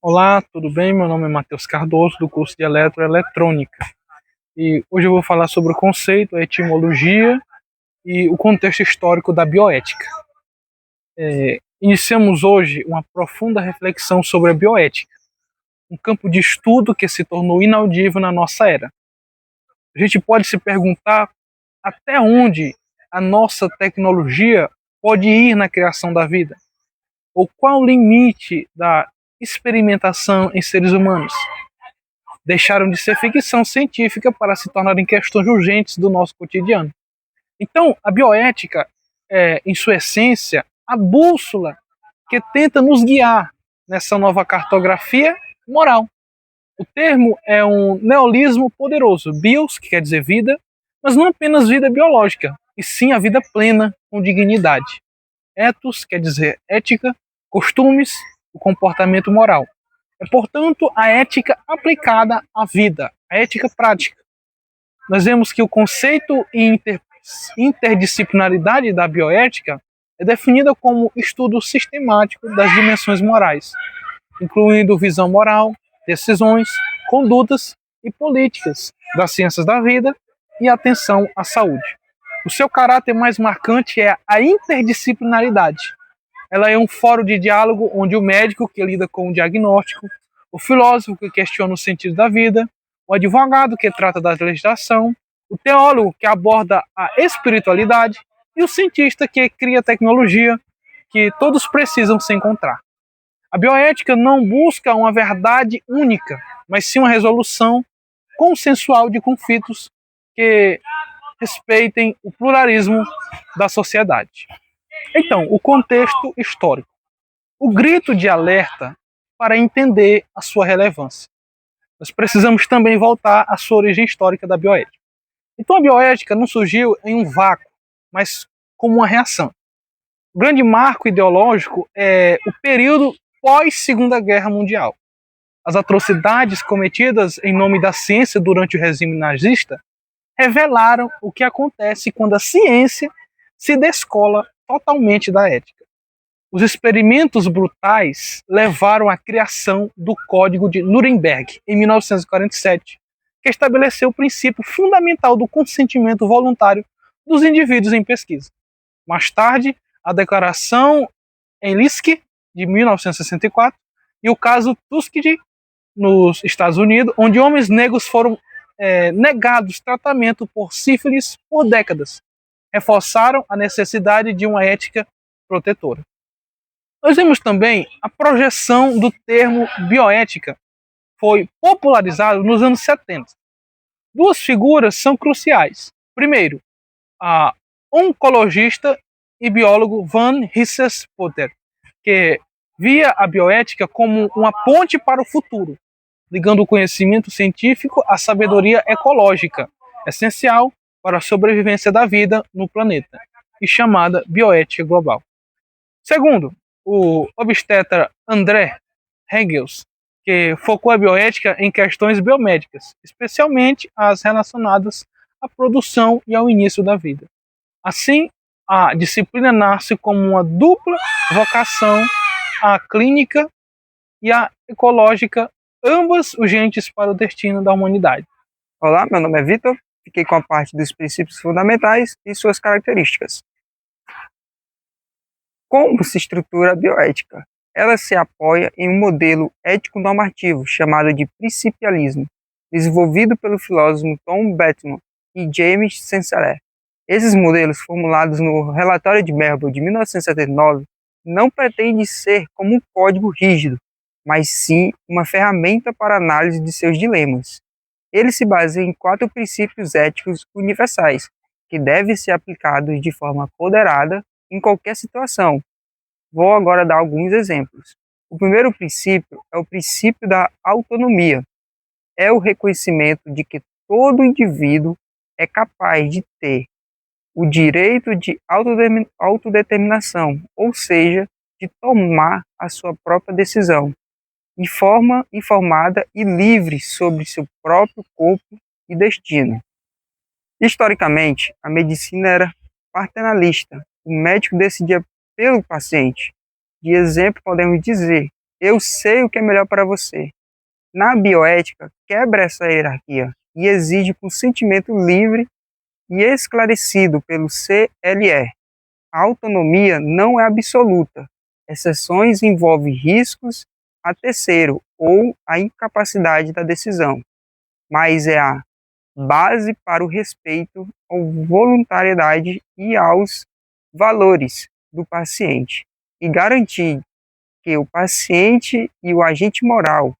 Olá, tudo bem? Meu nome é Matheus Cardoso, do curso de Eletroeletrônica. E hoje eu vou falar sobre o conceito, a etimologia e o contexto histórico da bioética. Iniciamos hoje uma profunda reflexão sobre a bioética, um campo de estudo que se tornou inaudível na nossa era. A gente pode se perguntar até onde a nossa tecnologia pode ir na criação da vida, ou qual o limite da experimentação em seres humanos. Deixaram de ser ficção científica para se tornarem questões urgentes do nosso cotidiano. Então, a bioética é, em sua essência, a bússola que tenta nos guiar nessa nova cartografia moral. O termo é um neologismo poderoso, bios, que quer dizer vida, mas não apenas vida biológica, e sim a vida plena, com dignidade. Ethos quer dizer ética, costumes, o comportamento moral. É, portanto, a ética aplicada à vida, a ética prática. Nós vemos que o conceito e interdisciplinaridade da bioética é definida como estudo sistemático das dimensões morais, incluindo visão moral, decisões, condutas e políticas das ciências da vida e atenção à saúde. O seu caráter mais marcante é a interdisciplinaridade. Ela é um fórum de diálogo onde o médico, que lida com o diagnóstico, o filósofo, que questiona o sentido da vida, o advogado, que trata da legislação, o teólogo, que aborda a espiritualidade, e o cientista, que cria tecnologia, que todos precisam se encontrar. A bioética não busca uma verdade única, mas sim uma resolução consensual de conflitos que respeitem o pluralismo da sociedade. Então, o contexto histórico. O grito de alerta para entender a sua relevância. Nós precisamos também voltar à sua origem histórica da bioética. Então, a bioética não surgiu em um vácuo, mas como uma reação. O grande marco ideológico é o período pós-Segunda Guerra Mundial. As atrocidades cometidas em nome da ciência durante o regime nazista revelaram o que acontece quando a ciência se descola totalmente da ética. Os experimentos brutais levaram à criação do Código de Nuremberg, em 1947, que estabeleceu o princípio fundamental do consentimento voluntário dos indivíduos em pesquisa. Mais tarde, a Declaração Helsinki, de 1964, e o caso Tuskegee, nos Estados Unidos, onde homens negros foram negados tratamento por sífilis por décadas, reforçaram a necessidade de uma ética protetora. Nós vemos também a projeção do termo bioética, foi popularizado nos anos 70. Duas figuras são cruciais. Primeiro, a oncologista e biólogo Van Hissens-Potter, que via a bioética como uma ponte para o futuro, ligando o conhecimento científico à sabedoria ecológica, essencial para a sobrevivência da vida no planeta, e chamada bioética global. Segundo, o obstetra André Hegels, que focou a bioética em questões biomédicas, especialmente as relacionadas à produção e ao início da vida. Assim, a disciplina nasce como uma dupla vocação, a clínica e a ecológica, ambas urgentes para o destino da humanidade. Olá, meu nome é Vitor, fiquei com a parte dos princípios fundamentais e suas características. Como se estrutura a bioética? Ela se apoia em um modelo ético-normativo chamado de principialismo, desenvolvido pelo filósofo Tom Bateman e James Senseler. Esses modelos, formulados no Relatório de Melbourne de 1979, não pretendem ser como um código rígido, mas sim uma ferramenta para análise de seus dilemas. Ele se baseia em 4 princípios éticos universais, que devem ser aplicados de forma ponderada em qualquer situação. Vou agora dar alguns exemplos. O primeiro princípio é o princípio da autonomia. É o reconhecimento de que todo indivíduo é capaz de ter o direito de autodeterminação, ou seja, de tomar a sua própria decisão, de forma informada e livre sobre seu próprio corpo e destino. Historicamente, a medicina era paternalista. O médico decidia pelo paciente. De exemplo, podemos dizer, eu sei o que é melhor para você. Na bioética, quebra essa hierarquia e exige consentimento livre e esclarecido pelo CLE. A autonomia não é absoluta. Exceções envolvem riscos a terceiro ou a incapacidade da decisão, mas é a base para o respeito à voluntariedade e aos valores do paciente e garantir que o paciente e o agente moral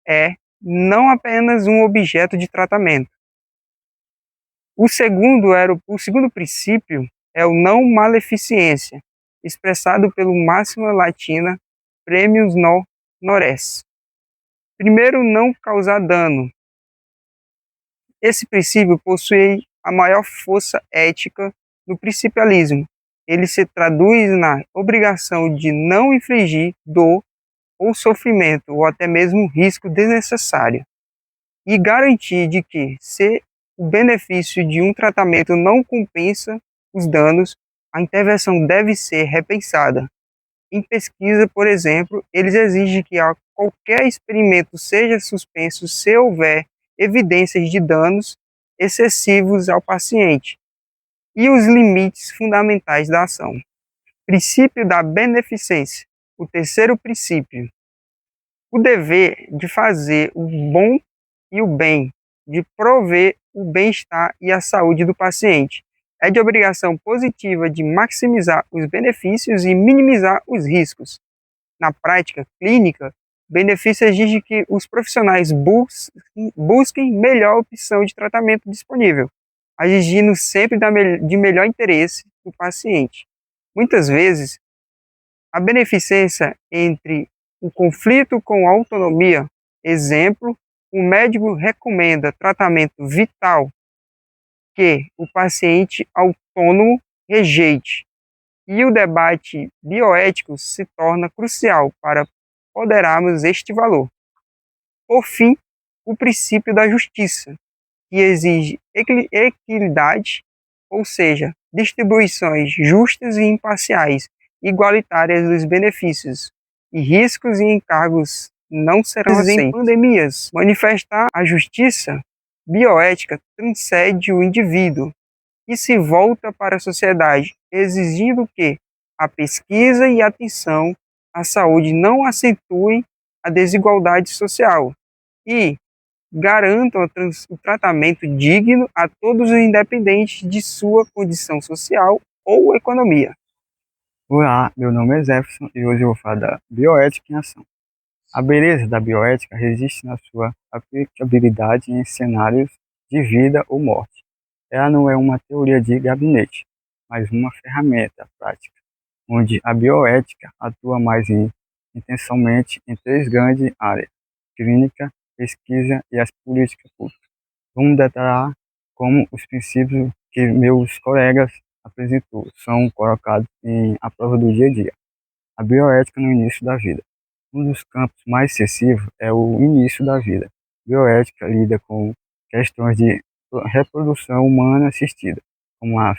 é não apenas um objeto de tratamento. O segundo princípio é o não maleficência, expressado pelo máxima latina Premius non res. Primeiro, não causar dano. Esse princípio possui a maior força ética no principialismo. Ele se traduz na obrigação de não infligir dor ou sofrimento, ou até mesmo risco desnecessário, e garantir de que, se o benefício de um tratamento não compensa os danos, a intervenção deve ser repensada. Em pesquisa, por exemplo, eles exigem que qualquer experimento seja suspenso se houver evidências de danos excessivos ao paciente e os limites fundamentais da ação. Princípio da beneficência. O terceiro princípio. O dever de fazer o bom e o bem, de prover o bem-estar e a saúde do paciente. É de obrigação positiva de maximizar os benefícios e minimizar os riscos. Na prática clínica, o benefício exige que os profissionais busquem melhor opção de tratamento disponível, agindo sempre de melhor interesse do paciente. Muitas vezes, a beneficência entre o conflito com a autonomia, exemplo, o médico recomenda tratamento vital que o paciente autônomo rejeite, e o debate bioético se torna crucial para ponderarmos este valor. Por fim, o princípio da justiça, que exige equidade, ou seja, distribuições justas e imparciais, igualitárias dos benefícios, e riscos e encargos não serão aceitos. Em pandemias, manifestar a justiça bioética transcende o indivíduo e se volta para a sociedade, exigindo que a pesquisa e a atenção à saúde não acentuem a desigualdade social e garantam o tratamento digno a todos, independente de sua condição social ou economia. Olá, meu nome é Jefferson e hoje eu vou falar da bioética em ação. A beleza da bioética resiste na sua aplicabilidade em cenários de vida ou morte. Ela não é uma teoria de gabinete, mas uma ferramenta prática, onde a bioética atua mais intensamente em três grandes áreas: clínica, pesquisa e as políticas públicas. Vamos detalhar como os princípios que meus colegas apresentou são colocados à prova do dia a dia. A bioética no início da vida. Um dos campos mais excessivos é o início da vida. Bioética lida com questões de reprodução humana assistida, como a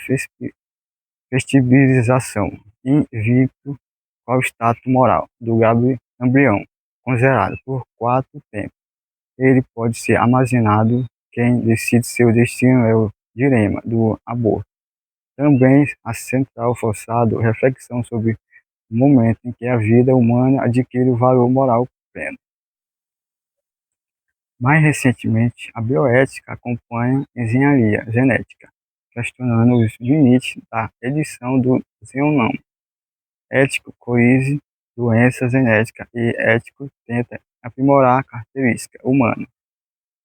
fertilização in vitro, qual o status moral do embrião, congelado por 4 tempos. Ele pode ser armazenado. Quem decide seu destino é o dilema do aborto. Também a central forçado reflexão sobre o momento em que a vida humana adquire o valor moral pleno. Mais recentemente, a bioética acompanha a engenharia genética, questionando os limites da edição do genoma. Ético corrige doença genética e ético tenta aprimorar a característica humana,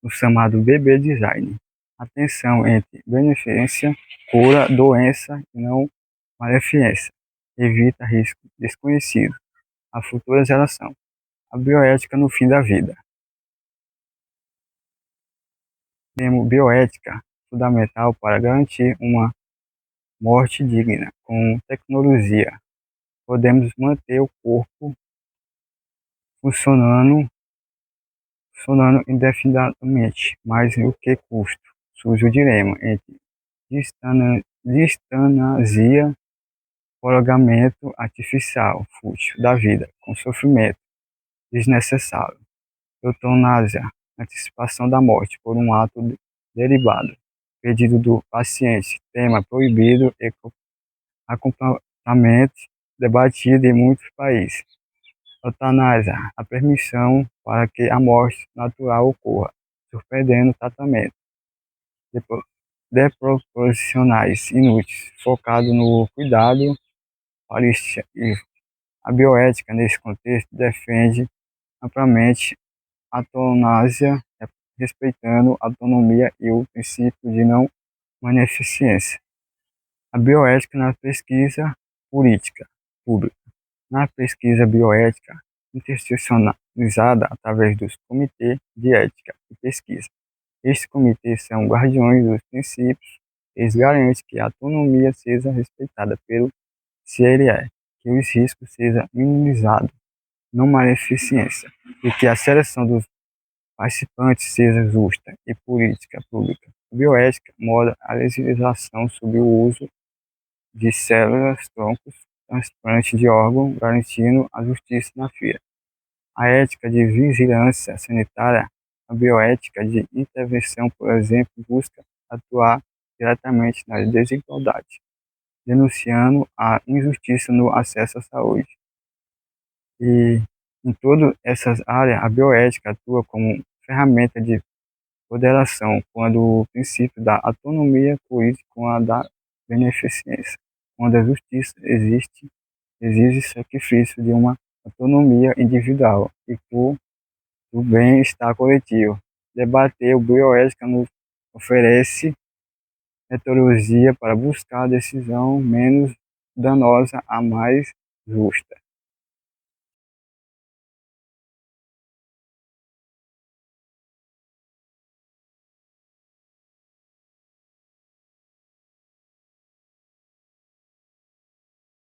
o chamado bebê design. A tensão entre beneficência, cura, doença e não maleficência, evita risco desconhecido à futura geração. A bioética no fim da vida. Temos bioética fundamental para garantir uma morte digna. Com tecnologia, podemos manter o corpo funcionando indefinidamente, mas o que custa? Surge o dilema entre distanasia, prolongamento artificial, fútil da vida, com sofrimento, desnecessário. Eutanásia, antecipação da morte por um ato derivado. Pedido do paciente, tema proibido e acompanhamento debatido em muitos países. Eutanásia, a permissão para que a morte natural ocorra, surpreendendo o tratamento. Desproporcionais, inúteis, focado no cuidado paliativo. A bioética, nesse contexto, defende amplamente a eutanásia, respeitando a autonomia e o princípio de não maledicência. A bioética na pesquisa política pública. Na pesquisa bioética institucionalizada através dos comitês de ética e pesquisa. Estes comitês são guardiões dos princípios. Eles garantem que a autonomia seja respeitada pelo CRE, que os riscos sejam minimizados, não maleficência, e que a seleção dos participantes seja justa e política pública. A bioética mostra a legislação sobre o uso de células, troncos, transplante de órgão, garantindo a justiça na FIA. A ética de vigilância sanitária, a bioética de intervenção, por exemplo, busca atuar diretamente nas desigualdades, denunciando a injustiça no acesso à saúde. E em todas essas áreas, a bioética atua como ferramenta de moderação, quando o princípio da autonomia coincide com a da beneficência, quando a justiça exige sacrifício de uma autonomia individual e por o bem-estar coletivo. Debater o bioética nos oferece metodologia para buscar a decisão menos danosa, a mais justa.